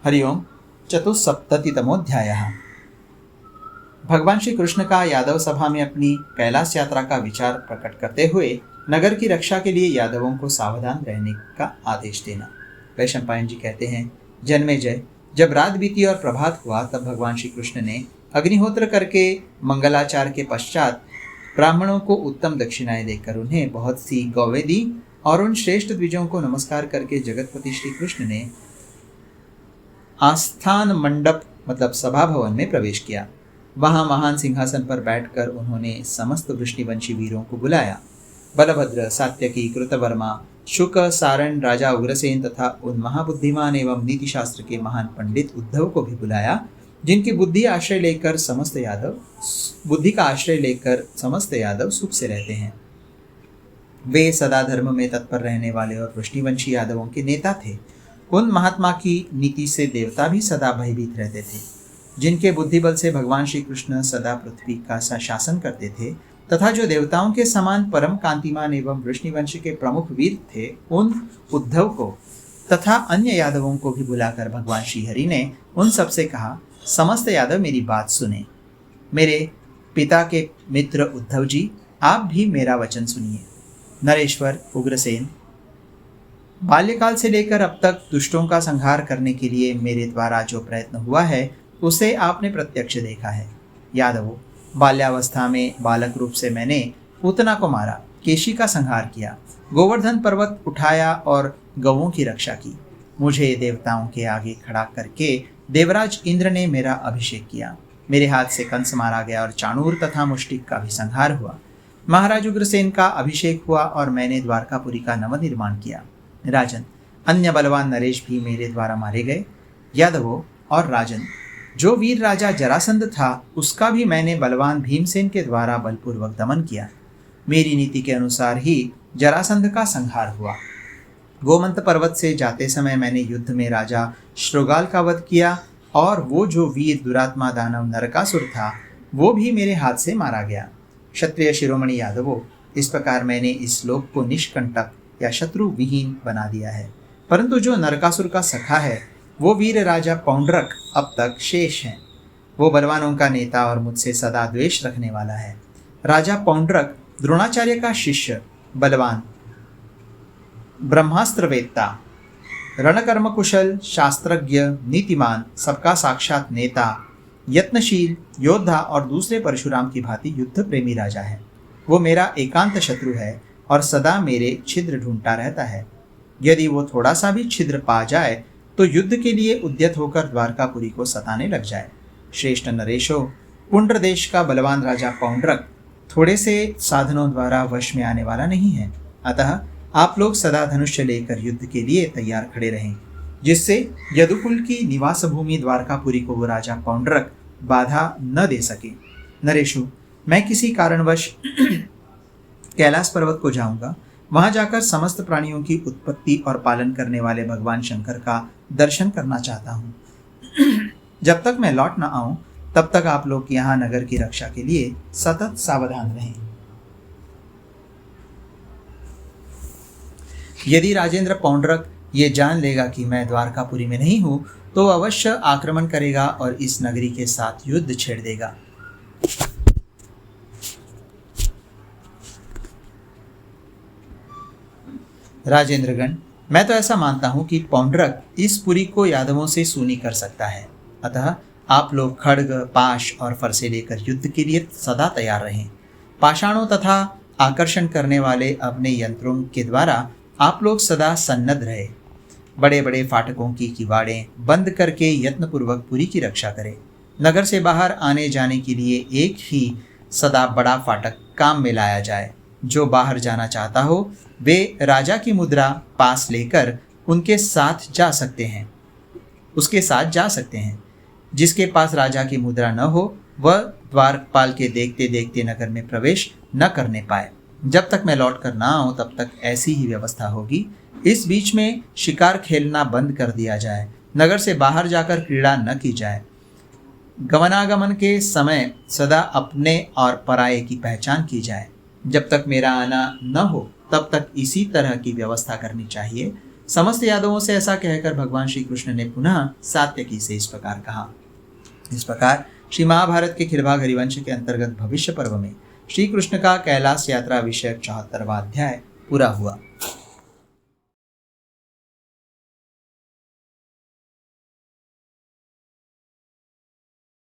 हरिओम। चतुस्सप्ततितमोऽध्यायः। भगवान श्री कृष्ण का यादव सभा में अपनी कैलाश यात्रा का विचार प्रकट करते हुए नगर की रक्षा के लिए यादवों को सावधान रहने का आदेश देना। वैशंपायन जी कहते हैं, जन्मेजय, जब रात बीती और प्रभात हुआ तब भगवान श्री कृष्ण ने अग्निहोत्र करके मंगलाचार के पश्चात ब्राह्मणों को उत्तम दक्षिणाएं देकर उन्हें बहुत सी गौवें दी और उन श्रेष्ठ द्विजों को नमस्कार करके जगतपति श्री कृष्ण ने आस्थान मंडप मतलब सभा भवन में प्रवेश किया। वहां महान सिंहासन पर बैठकर उन्होंने समस्त वृष्णिवंशी वीरों को बुलाया। बलभद्र, सात्यकी, कृतवर्मा, शुक, सारण, राजा उग्रसेन तथा उन महाबुद्धिमान एवं नीतिशास्त्र के महान पंडित उद्धव को भी बुलाया, जिनकी बुद्धि का आश्रय लेकर समस्त यादव सुख से रहते हैं। वे सदा धर्म में तत्पर रहने वाले और वृष्णिवंशी यादवों के नेता थे। उन महात्मा की नीति से देवता भी सदा भयभीत रहते थे। जिनके बुद्धि बल से भगवान श्री कृष्ण सदा पृथ्वी का शासन करते थे तथा जो देवताओं के समान परम कांतिमान एवं वृष्णिवंश के प्रमुख वीर थे, उन उद्धव को तथा अन्य यादवों को भी बुलाकर भगवान श्री हरि ने उन सबसे कहा, समस्त यादव मेरी बात सुने। मेरे पिता के मित्र उद्धव जी, आप भी मेरा वचन सुनिए। नरेश्वर उग्रसेन, बाल्यकाल से लेकर अब तक दुष्टों का संहार करने के लिए मेरे द्वारा जो प्रयत्न हुआ है उसे आपने प्रत्यक्ष देखा है। यादवों, बाल्यावस्था में बालक रूप से मैंने पूतना को मारा, केशी का संहार किया, गोवर्धन पर्वत उठाया और गौओं की रक्षा की। मुझे देवताओं के आगे खड़ा करके देवराज इंद्र ने मेरा अभिषेक किया। मेरे हाथ से कंस मारा गया और चाणूर तथा मुष्टिक का भी संहार हुआ। महाराज उग्रसेन का अभिषेक हुआ और मैंने द्वारकापुरी का नवनिर्माण किया। राजन, अन्य बलवान नरेश भी मेरे द्वारा मारे गए। यादवों और राजन, जो वीर राजा जरासंध था उसका भी मैंने बलवान भीमसेन के द्वारा बलपूर्वक दमन किया। मेरी नीति के अनुसार ही जरासंध का संहार हुआ। गोमंत पर्वत से जाते समय मैंने युद्ध में राजा श्रुगाल का वध किया और वो जो वीर दुरात्मा दानव नरकासुर था वो भी मेरे हाथ से मारा गया। क्षत्रिय शिरोमणि यादवों, इस प्रकार मैंने इस लोक को निष्कंटक या शत्रु विहीन बना दिया है। परंतु जो नरकासुर का सखा है वो वीर राजा पौंड्रक अब तक शेष है। वो बलवानों का नेता और मुझसे सदा द्वेष रखने वाला है। राजा पौंड्रक द्रोणाचार्य का शिष्य, बलवान, ब्रह्मास्त्रवेत्ता, रणकर्म कुशल, शास्त्रज्ञ, नीतिमान, सबका साक्षात नेता, यत्नशील योद्धा और दूसरे परशुराम की भांति युद्ध प्रेमी राजा है। वो मेरा एकांत शत्रु है और सदा मेरे छिद्र ढूंढता रहता है। यदि वो थोड़ा सा भी छिद्र पा जाए तो युद्ध के लिए उद्यत होकर द्वारकापुरी को सताने लग जाए। श्रेष्ठ नरेशो, पुंड्र देश का बलवान राजा पौंड्रक थोड़े से साधनों द्वारा वश में आने वाला नहीं है। अतः आप लोग सदा धनुष्य लेकर युद्ध के लिए तैयार खड़े रहें, जिससे यदुकुल की निवास भूमि द्वारकापुरी को वो राजा पौंड्रक बाधा न दे सके। नरेशो, मैं किसी कारणवश कैलाश पर्वत को जाऊंगा। वहां जाकर समस्त प्राणियों की उत्पत्ति और पालन करने वाले भगवान शंकर का दर्शन करना चाहता हूं। जब तक मैं लौट न आऊं तब तक आप लोग यहाँ नगर की रक्षा के लिए सतत सावधान रहें। यदि राजेंद्र पौंड्रक ये जान लेगा कि मैं द्वारकापुरी में नहीं हूं तो अवश्य आक्रमण करेगा और इस नगरी के साथ युद्ध छेड़ देगा। राजेंद्रगण, मैं तो ऐसा मानता हूं कि पौंड्रक इस पुरी को यादवों से सूनी कर सकता है। अतः आप लोग खड्ग, पाश और फरसे लेकर युद्ध के लिए सदा तैयार रहें। पाषाणों तथा आकर्षण करने वाले अपने यंत्रों के द्वारा आप लोग सदा सन्नद्ध रहे। बड़े बड़े फाटकों की किवाड़ें बंद करके यत्नपूर्वक पुरी की रक्षा करें। नगर से बाहर आने जाने के लिए एक ही सदा बड़ा फाटक काम में लाया जाए। जो बाहर जाना चाहता हो वे राजा की मुद्रा पास लेकर उसके साथ जा सकते हैं। जिसके पास राजा की मुद्रा न हो वह द्वारपाल के देखते देखते नगर में प्रवेश न करने पाए। जब तक मैं लौट कर ना आऊं तब तक ऐसी ही व्यवस्था होगी। इस बीच में शिकार खेलना बंद कर दिया जाए। नगर से बाहर जाकर क्रीड़ा न की जाए। गमनागमन के समय सदा अपने और पराये की पहचान की जाए। जब तक मेरा आना न हो तब तक इसी तरह की व्यवस्था करनी चाहिए। समस्त यादवों से ऐसा कहकर भगवान श्री कृष्ण ने पुनः सात्यकी से इस प्रकार कहा। इस प्रकार श्री महाभारत के खिलभाग हरिवंश के अंतर्गत भविष्य पर्व में श्री कृष्ण का कैलाश यात्रा विषयक 74वां अध्याय पूरा हुआ।